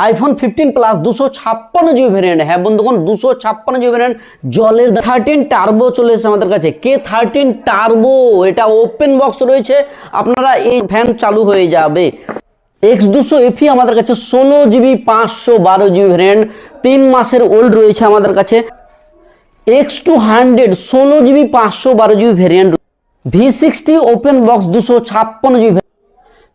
IPhone 15 plus 256 GB variant. হ্যাঁ বন্ধুগণ, 256 GB variant জলের 13 টার্বো চলে এসেছে আমাদের কাছে। K13 টার্বো, এটা ওপেন বক্স রয়েছে, আপনারা এই ফ্যান চালু হয়ে যাবে। X200 FE আমাদের কাছে 16 জিবি 512 জিবি ভ্যারিয়েন্ট, 3 মাসের ওল্ড রয়েছে আমাদের কাছে। X200 16 GB 512 GB variant, V60 open box 256 GB.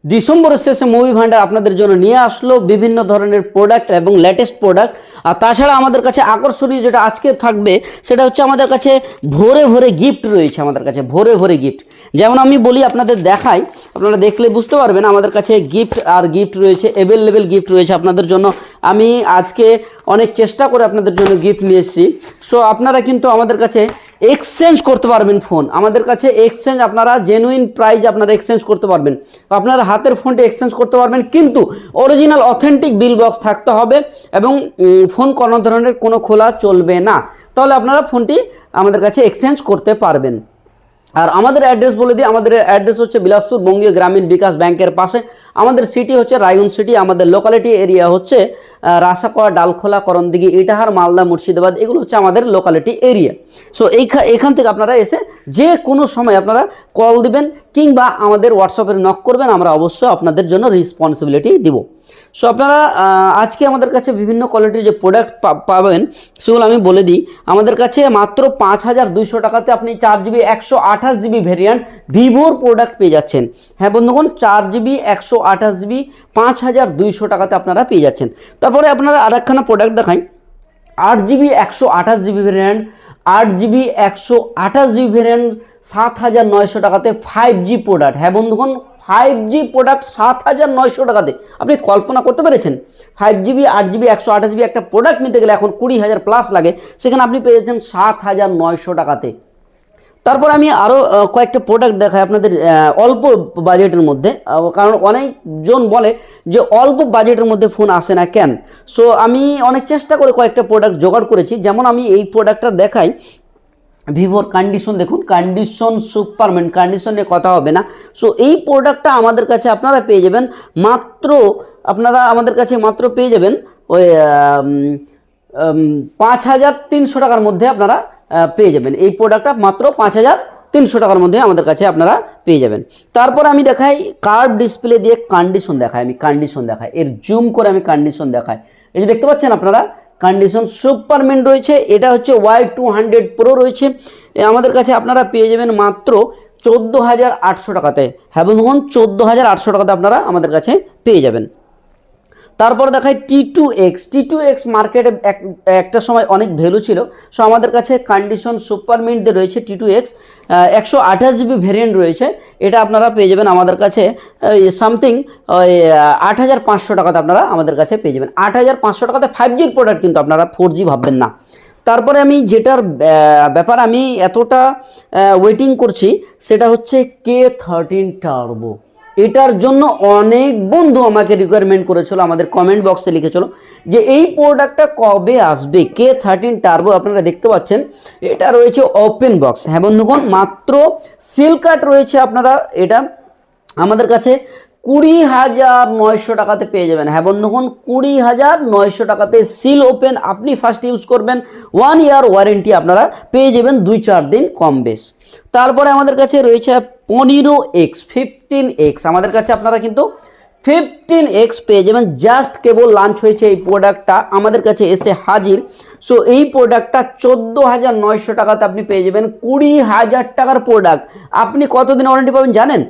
ডিসেম্বরের শেষে মুভি ভান্ডার আপনাদের জন্য নিয়ে আসলো বিভিন্ন ধরনের প্রোডাক্ট এবং লেটেস্ট প্রোডাক্ট। আর তাছাড়া আমাদের কাছে আকর্ষণীয় যেটা আজকে থাকবে সেটা হচ্ছে আমাদের কাছে ভরে ভরে গিফট রয়েছে, আমাদের কাছে ভরে ভরে গিফট। যেমন আমি বলি, আপনাদের দেখাই, আপনারা দেখলে বুঝতে পারবেন আমাদের কাছে গিফট আর গিফট রয়েছে, অ্যাভেলেবেল গিফট রয়েছে আপনাদের জন্য। আমি আজকে অনেক চেষ্টা করে আপনাদের জন্য গিফট নিয়ে এসেছি। সো আপনারা কিন্তু আমাদের কাছে এক্সচেঞ্জ করতে পারবেন ফোন, আমাদের কাছে এক্সচেঞ্জ, আপনারা জেনুইন প্রাইস আপনারা এক্সচেঞ্জ করতে পারবেন, আপনারা হাতের ফোনটা এক্সচেঞ্জ করতে পারবেন, কিন্তু অরিজিনাল অথেন্টিক বিল বক্স থাকতে হবে এবং ফোন কোনো ধরনের কোনো খোলা চলবে না, তাহলে আপনারা ফোনটি আমাদের কাছে এক্সচেঞ্জ করতে পারবেন। আর আমাদের অ্যাড্রেস বলে দিই, আমাদের অ্যাড্রেস হচ্ছে বিলাসপুর বঙ্গীয় গ্রামীণ বিকাশ ব্যাংকের পাশে। আমাদের সিটি হচ্ছে রায়গঞ্জ সিটি, আমাদের লোকালিটি এরিয়া হচ্ছে রাসাকোয়া, ডালখোলা, করণদিঘি, ইটাহার, মালদা, মুর্শিদাবাদ, এগুলো হচ্ছে আমাদের লোকালিটি এরিয়া। সো এখান থেকে আপনারা এসে যে কোনো সময় আপনারা কল দিবেন কিংবা আমাদের হোয়াটসঅ্যাপে নক করবেন, আমরা অবশ্যই আপনাদের জন্য রেসপন্সিবিলিটি দিব। সো আপনারা আজকে আমাদের কাছে বিভিন্ন কোয়ালিটির যে প্রোডাক্ট পাবেন সেগুলো আমি বলে দিই। আমাদের কাছে মাত্র 5200 টাকাতে আপনি 4GB 128GB ভ্যারিয়েন্ট ভিভোর প্রোডাক্ট পেয়ে যাচ্ছেন। হ্যাঁ বন্ধুগণ, 4GB 128GB 5200 টাকাতে আপনারা পেয়ে যাচ্ছেন। তারপরে আপনারা আরেকখানা প্রোডাক্ট দেখাই, 8GB 128GB variant, 8GB 128GB variant 7900 টাকাতে 5G প্রোডাক্ট। হ্যাঁ বন্ধুগণ, 5G প্রোডাক্ট 7900 টাকাতে, আপনি কল্পনা করতে পেরেছেন? 5GB 8GB 128GB একটা প্রোডাক্ট নিতে গেলে এখন 20,000 প্লাস লাগে, সেখানে আপনি পেয়ে যাচ্ছেন 7900 টাকাতে। তারপর আমি আরও কয়েকটা প্রোডাক্ট দেখাই আপনাদের অল্প বাজেটের মধ্যে, কারণ অনেকজন বলে যে অল্প বাজেটের মধ্যে ফোন আসে না কেন। সো আমি অনেক চেষ্টা করে কয়েকটা প্রোডাক্ট জোগাড় করেছি। যেমন আমি এই প্রোডাক্টটা দেখাই, ভিভোর কন্ডিশন দেখুন, কন্ডিশন সুপারম্যান, কন্ডিশন নিয়ে কথা হবে না। সো এই প্রোডাক্টটা আমাদের কাছে আপনারা পেয়ে যাবেন মাত্র, আপনারা আমাদের কাছে মাত্র পেয়ে যাবেন ওই 5300 টাকার মধ্যে আপনারা পেয়ে যাবেন। এই প্রোডাক্টটা মাত্র 5300 টাকার মধ্যে আমাদের কাছে আপনারা পেয়ে যাবেন। তারপর আমি দেখাই কার্ভ ডিসপ্লে দিয়ে কন্ডিশন দেখাই, আমি কন্ডিশন দেখাই, এর জুম করে আমি কন্ডিশন দেখাই। এই যে দেখতে পাচ্ছেন আপনারা, কন্ডিশন সুপারম্যান রয়েছে, এটা হচ্ছে Y200 প্রো রয়েছে, আমাদের কাছে আপনারা পেয়ে যাবেন মাত্র 14,800 টাকাতে। হ্যাঁ বন্ধুগণ, 14,800 টাকাতে আপনারা আমাদের কাছে পেয়ে যাবেন। তারপর দেখাই T2X মার্কেটে একটা সময় অনেক ভ্যালু ছিল। সো আমাদের কাছে কন্ডিশন সুপারমিন্ট রয়েছে T2X, 128GB ভ্যারিয়েন্ট রয়েছে, এটা আপনারা পেয়ে যাবেন আমাদের কাছে সামথিং 8,500 টাকাতে আপনারা আমাদের কাছে পেয়ে যাবেন। 8,500 টাকাতে 5Gর প্রোডাক্ট, কিন্তু আপনারা 4G ভাববেন না। তারপরে আমি যেটার ব্যাপার আমি এতটা ওয়েটিং করছি সেটা হচ্ছে K13 টার্বো। এটার জন্য অনেক বন্ধু আমাকে রিকোয়ারমেন্ট করেছিল, আমাদের কমেন্ট বক্সে লিখেছিল যে এই প্রোডাক্টটা কবে আসবে। K13 টার্বো আপনারা দেখতে পাচ্ছেন, এটা রয়েছে ওপেন বক্স। হ্যাঁ বন্ধুগণ, মাত্র সিল কাট রয়েছে, আপনারা এটা আমাদের কাছে 20,900 টাকাতে পেয়ে যাবেন। হ্যাঁ বন্ধুগণ, 20,900 টাকাতে সিল ওপেন, আপনি ফার্স্ট ইউজ করবেন, 1 ইয়ার ওয়ারেন্টি আপনারা পেয়ে যাবেন, 2-4 দিন কম বেশ। তারপরে আমাদের কাছে রয়েছে 15X আমাদের কাছে আপনারা কিন্তু 15X পেয়ে যাবেন, জাস্ট কেবল লঞ্চ হয়েছে এই প্রোডাক্টটা, আমাদের কাছে এসে হাজির। সো এই প্রোডাক্টটা 14,900 টাকাতে আপনি পেয়ে যাবেন, 20,000 টাকার প্রোডাক্ট। আপনি কতদিন ওয়ারেন্টি পাবেন জানেন?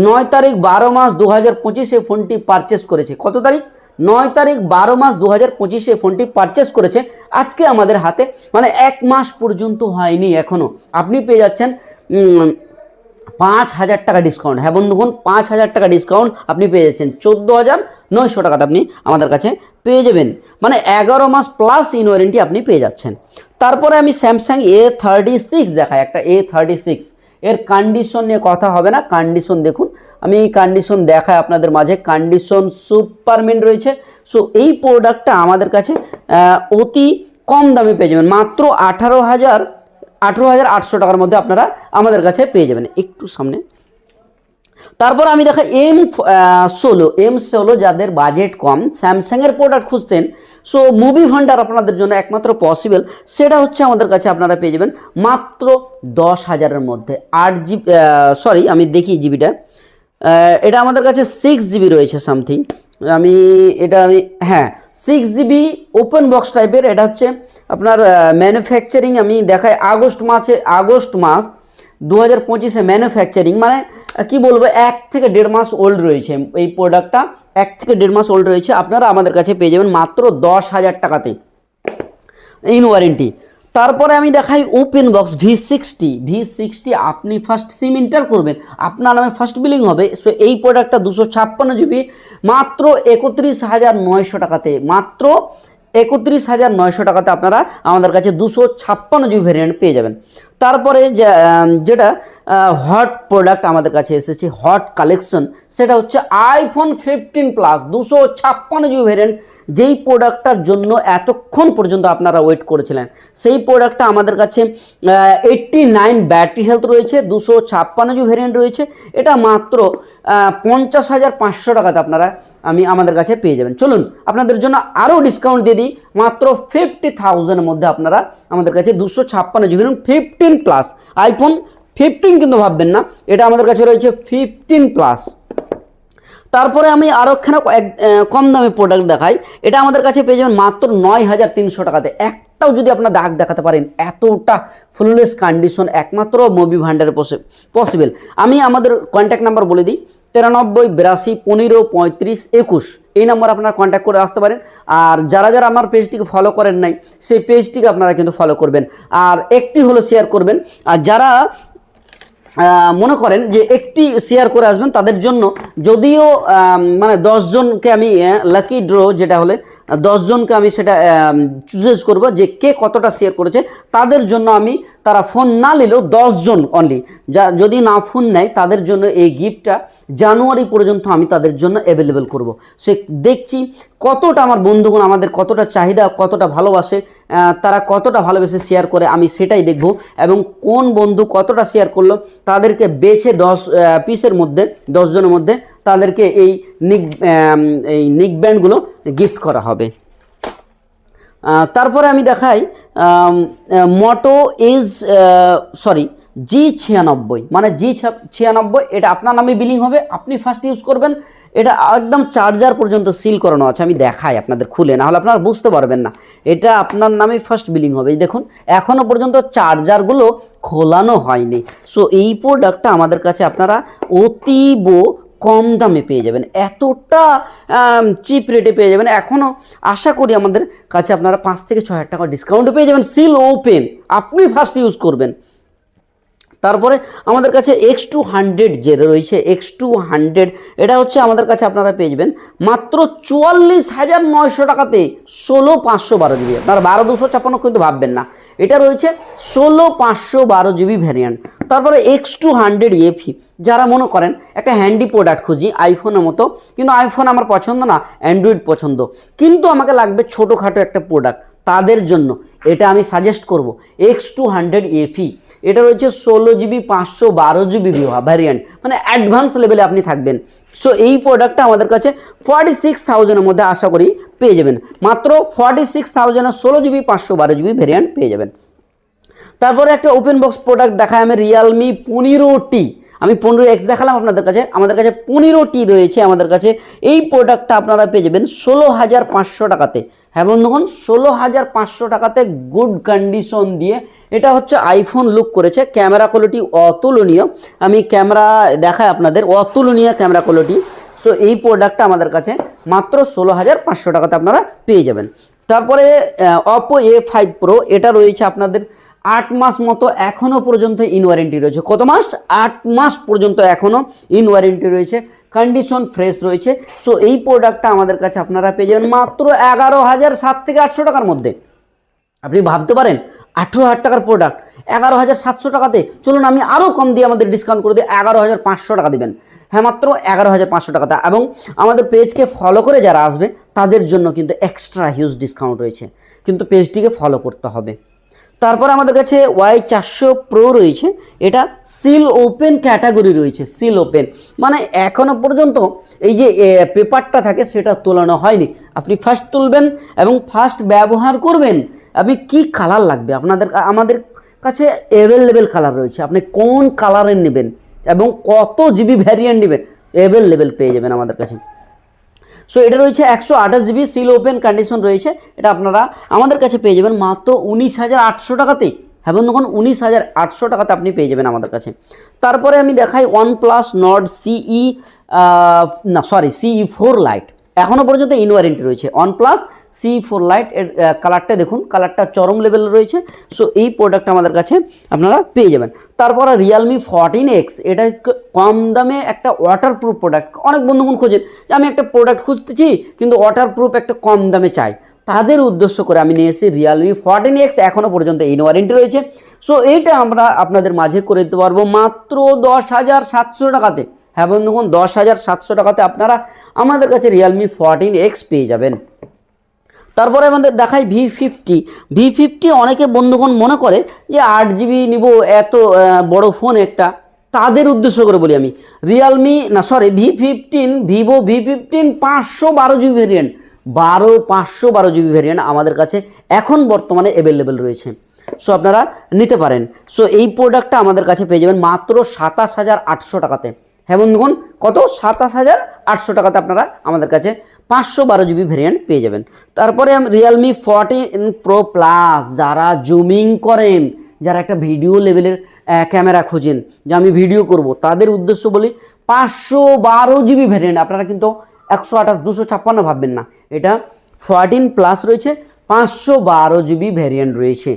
9 তারিখ 12 মাস 2025 ফোনটি পারচেস করেছে। কত তারিখ? 9 তারিখ 12 মাস 2025 ফোনটি পারচেস করেছে। আজকে আমাদের হাতে মানে 1 মাস পর্যন্ত হয়নি এখনো, আপনি পেয়ে যাচ্ছেন 5,000 টাকা ডিসকাউন্ট। হ্যাঁ বন্ধুগণ, 5,000 টাকা ডিসকাউন্ট আপনি পেয়ে যাচ্ছেন, 14,900 টাকাতে আপনি আমাদের কাছে পেয়ে যাবেন, মানে 11 মাস প্লাস ইন ওয়ারেন্টি আপনি পেয়ে যাচ্ছেন। তারপরে আমি স্যামসাং A36 দেখাই, একটা A36, এর কন্ডিশন নিয়ে কথা হবে না, কন্ডিশন দেখুন, আমি এই কন্ডিশন দেখাই আপনাদের মাঝে, কন্ডিশন সুপারমিন্ট রয়েছে। সো এই প্রোডাক্টটা আমাদের কাছে অতি কম দামে পেয়ে যাবেন, মাত্র 18,800 টাকার মধ্যে আপনারা আমাদের কাছে পেয়ে যাবেন। একটু সামনে তারপর আমি দেখা M16 যাদের বাজেট কম স্যামসাংয়ের প্রোডাক্ট খুঁজতেন, সো মুভি ভান্ডার আপনাদের জন্য একমাত্র পসিবল। সেটা হচ্ছে আমাদের কাছে আপনারা পেয়ে যাবেন মাত্র 10,000-এর মধ্যে। 8 GB, সরি আমি দেখি জিবিটা, এটা আমাদের কাছে 6 GB রয়েছে সামথিং। আমি হ্যাঁ 6 GB ওপেন বক্স টাইপের। এটা হচ্ছে আপনার ম্যানুফ্যাকচারিং আমি দেখাই আগস্ট মাস 2025-এ ম্যানুফ্যাকচারিং, মানে কি বলবো 1 থেকে 1.5 মাস ওল্ড রয়েছে এই প্রোডাক্টটা, 1 থেকে 1.5 মাস ওল্ড রয়েছে। আপনারা আমাদের কাছে পেয়ে যাবেন মাত্র 10,000 টাকাতে ইন ওয়ারেন্টি। তারপরে আমি দেখাই ওপেন বক্স V60 আপনি ফার্স্ট সিম ইন্টার করবেন, আপনার নামে ফার্স্ট বিলিং হবে। সো এই প্রোডাক্টটা 256 GB মাত্র 31,900 টাকাতে, মাত্র 31,900 টাকাতে আপনারা আমাদের কাছে 256 GB ভ্যারিয়েন্ট পেয়ে যাবেন। তারপরে যেটা হট প্রোডাক্ট আমাদের কাছে এসেছে, হট কালেকশন, সেটা হচ্ছে iPhone 15 প্লাস 256 GB ভ্যারিয়েন্ট। যেই প্রোডাক্টটার জন্য এতক্ষণ পর্যন্ত আপনারা ওয়েট করেছিলেন, সেই প্রোডাক্টটা আমাদের কাছে 89 ব্যাটারি হেলথ রয়েছে, 256 GB ভ্যারিয়েন্ট রয়েছে। এটা মাত্র 50,500 টাকাতে আপনারা আমাদের কাছে পেয়ে যাবেন। চলুন আপনাদের জন্য আরও ডিসকাউন্ট দিয়ে দিই, মাত্র 50,000-এর মধ্যে আপনারা আমাদের কাছে 256 GB 15 প্লাস iPhone 15 কিন্তু ভাববেন না, এটা আমাদের কাছে রয়েছে 15 প্লাস। তারপরে আমি আরোখানে কম দামে প্রোডাক্ট দেখাই, এটা আমাদের কাছে পেয়ে যাবেন মাত্র 9,300 টাকাতে। একটাও যদি আপনার দাগ দেখাতে পারেন, এতটা ফুললেস কন্ডিশন একমাত্র মুভি ভান্ডারে পসিবল। আমি আমাদের কন্ট্যাক্ট নাম্বার বলে দিই, 93 82 15 35 21, এই নাম্বার আপনারা কন্ট্যাক্ট করে আসতে পারেন। আর যারা যারা আমার পেজটিকে ফলো করেন নাই, সেই পেজটিকে আপনারা কিন্তু ফলো করবেন, আর একটি হলো শেয়ার করবেন। আর যারা মনে করেন যে একটি শেয়ার করে আসবেন, তাদের জন্য যদিও মানে 10 জনকে আমি লাকি ড্র যেটা হলে 10 জনকে আমি সেটা চুজ করব যে কে কতটা শেয়ার করেছে, তাদের জন্য আমি তারা ফোন না নিলেও 10 জন অনলি যদি না ফোন নেয়, তাদের জন্য এই গিফটটা জানুয়ারি পর্যন্ত আমি তাদের জন্য অ্যাভেলেবেল করব। সে দেখছি কতটা আমার বন্ধুগণ আমাদের কতটা চাহিদা, কতটা ভালোবাসে, তারা কতটা ভালোবেসে শেয়ার করে, আমি সেটাই দেখব। এবং কোন বন্ধু কতটা শেয়ার করলো তাদেরকে বেছে 10 পিসের মধ্যে 10 জনের মধ্যে তাদেরকে এই নিক ব্যান্ডগুলো গিফট করা হবে। তারপরে আমি দেখাই মোটো G96, মানে G96, এটা আপনার নামে বিলিং হবে, আপনি ফার্স্ট ইউজ করবেন। এটা একদম চার্জার পর্যন্ত সিল করানো আছে, আমি দেখাই আপনাদের খুলে, না হলে আপনারা বুঝতে পারবেন না। এটা আপনার নামে ফার্স্ট বিলিং হবে। দেখুন এখনো পর্যন্ত চার্জারগুলো খোলানো হয়নি। সো এই প্রোডাক্টটা আমাদের কাছে আপনারা অতীব কম দামে পেয়ে যাবেন, এতটা চিপ রেটে পেয়ে যাবেন। এখনও আশা করি আমাদের কাছে আপনারা 5 থেকে 6,000 টাকা ডিসকাউন্টে পেয়ে যাবেন, সিল ওপেন, আপনি ফার্স্ট ইউজ করবেন। তারপরে আমাদের কাছে X200 যে রয়েছে, X200 এটা হচ্ছে আমাদের কাছে আপনারা পেয়ে যাবেন মাত্র 44,900 টাকাতে 16,512 GB। আপনারা 12,256 কিন্তু ভাববেন না, এটা রয়েছে 16,512 GB ভ্যারিয়েন্ট। তারপরে X200 FE, যারা মনে করেন একটা হ্যান্ডি প্রোডাক্ট খুঁজি আইফোনের মতো, কিন্তু আইফোন আমার পছন্দ না, অ্যান্ড্রয়েড পছন্দ, কিন্তু আমাকে লাগবে ছোটোখাটো একটা প্রোডাক্ট, তাদের জন্য এটা আমি সাজেস্ট করব X200 FE। এটা রয়েছে 16 GB 512 GB ভ্যারিয়েন্ট, মানে অ্যাডভান্স লেভেলে আপনি থাকবেন। সো এই প্রোডাক্টটা আমাদের কাছে 46,000-এর মধ্যে আশা করি পেয়ে যাবেন, মাত্র 46,000-এ 16 GB 512 GB ভ্যারিয়েন্ট পেয়ে যাবেন। তারপরে একটা ওপেন বক্স প্রোডাক্ট দেখায় আমি, রিয়েলমি 15T, আমি 15X দেখালাম আপনাদের কাছে, আমাদের কাছে 15T রয়েছে আমাদের কাছে। এই প্রোডাক্টটা আপনারা পেয়ে যাবেন 16,500 টাকাতে। হ্যাঁ বন্ধুগণ, 16,500 টাকাতে গুড কন্ডিশন দিয়ে, এটা হচ্ছে আইফোন লুক করেছে, ক্যামেরা কোয়ালিটি অতুলনীয়, আমি ক্যামেরা দেখাই আপনাদের, অতুলনীয় ক্যামেরা কোয়ালিটি। সো এই প্রোডাক্টটা আমাদের কাছে মাত্র 16,500 টাকাতে আপনারা পেয়ে যাবেন। তারপরে Oppo A5 Pro, এটা রয়েছে আপনাদের 8 মাস মতো এখনও পর্যন্ত ইন ওয়ারেন্টি রয়েছে। কত মাস? 8 মাস পর্যন্ত এখনও ইন ওয়ারেন্টি রয়েছে, কন্ডিশন ফ্রেশ রয়েছে। সো এই প্রোডাক্টটা আমাদের কাছে আপনারা পেয়ে যাবেন মাত্র 11,700 থেকে 800 টাকার মধ্যে। আপনি ভাবতে পারেন 18,000 টাকার প্রোডাক্ট 11,700 টাকাতে। চলুন আমি আরও কম দিয়ে আমাদের ডিসকাউন্ট করে দিই, 11,500 টাকা দেবেন। হ্যাঁ মাত্র 11,500 টাকাতে। এবং আমাদের পেজকে ফলো করে যারা আসবে তাদের জন্য কিন্তু এক্সট্রা হিউজ ডিসকাউন্ট রয়েছে, কিন্তু পেজটিকে ফলো করতে হবে। তারপর আমাদের কাছে Y400 প্রো রয়েছে, এটা সিল ওপেন ক্যাটাগরি রয়েছে, সিল ওপেন মানে এখনো পর্যন্ত এই যে পেপারটা থাকে সেটা তোলানো হয়নি। আপনি ফার্স্ট তুলবেন এবং ফার্স্ট ব্যবহার করবেন। আপনি কি কালার লাগবে আমাদের কাছে অ্যাভেলেবেল কালার রয়েছে, আপনি কোন কালারের নেবেন এবং কত জিবি ভ্যারিয়েন্ট নেবেন অ্যাভেলেবেল পেয়ে যাবেন আমাদের কাছে। সো এটা রয়েছে 128 জিবি সিল ওপেন কন্ডিশন রয়েছে, এটা আপনারা আমাদের কাছে পেয়ে যাবেন মাত্র 19,800 টাকাতেই। হ্যাঁ বন্ধুগণ, 19,800 টাকাতে আপনি পেয়ে যাবেন আমাদের কাছে। তারপরে আমি দেখাই OnePlus Nord CE4 Lite, এখনও পর্যন্ত ইন ওয়ারেন্টি রয়েছে। OnePlus CE4 Lite এর কালারটা দেখুন, কালারটা চরম লেভেলের রয়েছে। সো এই প্রোডাক্টটা আমাদের কাছে আপনারা পেয়ে যাবেন। তারপরে Realme 14X, এটা কম দামে একটা ওয়াটারপ্রুফ প্রোডাক্ট। অনেক বন্ধুগণ খোঁজেন যে আমি একটা প্রোডাক্ট খুঁজতেছি কিন্তু ওয়াটারপ্রুফ একটা কম দামে চাই, তাদের উদ্দেশ্য করে আমি নিয়ে এসেছি Realme 14X, এখনও পর্যন্ত ইন ওয়ারেন্টি রয়েছে। সো এইটা আমরা আপনাদের মাঝে করে দিতে পারবো মাত্র 10,700 টাকাতে। হ্যাঁ বন্ধুগণ, 10,700 টাকাতে আপনারা আমাদের কাছে Realme 14X পেয়ে যাবেন। তারপরে আমাদের দেখাই V50। অনেকে বন্ধুগণ মনে করে যে 8 জিবি নিব, এত বড় ফোন একটা, তাদের উদ্দেশ্য করে বলি আমি Vivo V15 512 GB variant, 512 GB variant আমাদের কাছে এখন বর্তমানে অ্যাভেলেবেল রয়েছে। সো আপনারা নিতে পারেন। সো এই প্রোডাক্টটা আমাদের কাছে পেয়ে যাবেন মাত্র 27,800 টাকাতে। হ্যাঁ বন্ধুগণ, কত? 27,800 টাকাতে আপনারা আমাদের কাছে 512 জিবি ভেরিয়েন্ট পেয়ে যাবেন। তারপরে Realme 14 Pro Plus, যারা জুমিং করেন, যারা একটা ভিডিও লেভেলের ক্যামেরা খোঁজেন যে আমি ভিডিও করব, তাদের উদ্দেশ্য বলি 512 জিবি ভেরিয়েন্ট। আপনারা কিন্তু 128 256 ভাববেন না, এটা 14 প্লাস রয়েছে, 512 জিবি ভেরিয়েন্ট রয়েছে।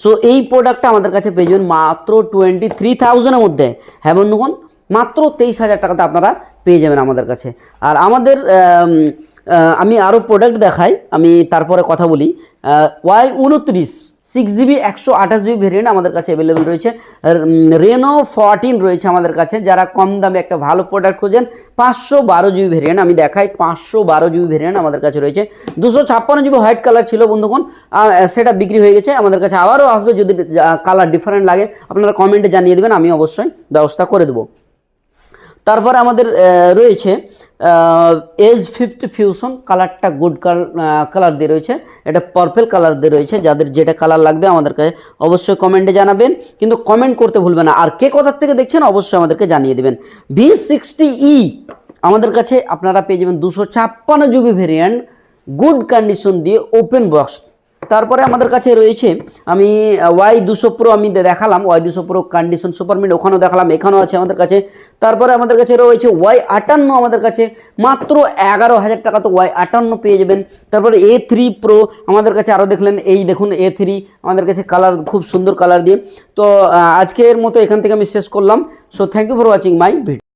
সো এই প্রোডাক্টটা আমাদের কাছে পেয়ে যাবেন মাত্র 23,000-এর মধ্যে। হ্যাঁ বন্ধুগণ, মাত্র 23,000 টাকাতে আপনারা পেয়ে যাবেন আমাদের কাছে। আর আমাদের আমি আরও প্রোডাক্ট দেখাই, আমি তারপরে কথা বলি। Y29 6 জিবি 128 জিবি ভেরিয়েন্ট আমাদের কাছে অ্যাভেলেবেল রয়েছে। Reno 14 রয়েছে আমাদের কাছে, যারা কম দামে একটা ভালো প্রোডাক্ট খোঁজেন। 512 জিবি ভেরিয়েন্ট আমি দেখাই, 512 জিবি ভেরিয়েন্ট আমাদের কাছে রয়েছে। 256 জিবি হোয়াইট কালার ছিল বন্ধুগণ, সেটা বিক্রি হয়ে গেছে। আমাদের কাছে আবারও আসবে, যদি কালার ডিফারেন্ট লাগে আপনারা কমেন্টে জানিয়ে দেবেন, আমি অবশ্যই ব্যবস্থা করে দেবো। তারপরে আমাদের রয়েছে S50 ফিউশন, কালারটা গুড কালার দিয়ে রয়েছে, এটা পার্পল কালার দিয়ে রয়েছে। যাদের যেটা কালার লাগবে আমাদের কাছে অবশ্যই কমেন্টে জানাবেন, কিন্তু কমেন্ট করতে ভুলবেন না। আর কে কোথার থেকে দেখছেন অবশ্যই আমাদেরকে জানিয়ে দেবেন। V60E আমাদের কাছে আপনারা পেয়ে যাবেন 256 জিবি ভেরিয়েন্ট, গুড কন্ডিশন দিয়ে ওপেন বক্স। তারপরে আমাদের কাছে রয়েছে আমি Y200 Pro, আমি দেখালাম Y200 Pro কন্ডিশন সুপারমিট, ওখানেও দেখালাম, এখানেও আছে আমাদের কাছে। তারপরে আমাদের কাছে রয়েছে Y58 আমাদের কাছে মাত্র 11,000 টাকা তো Y58 পেয়ে যাবেন। তারপরে A3 Pro আমাদের কাছে আরও দেখলেন, এই দেখুন A3 আমাদের কাছে, কালার খুব সুন্দর কালার দিয়ে। তো আজকের মতো এখান থেকে আমি শেষ করলাম। So thank you for watching my video.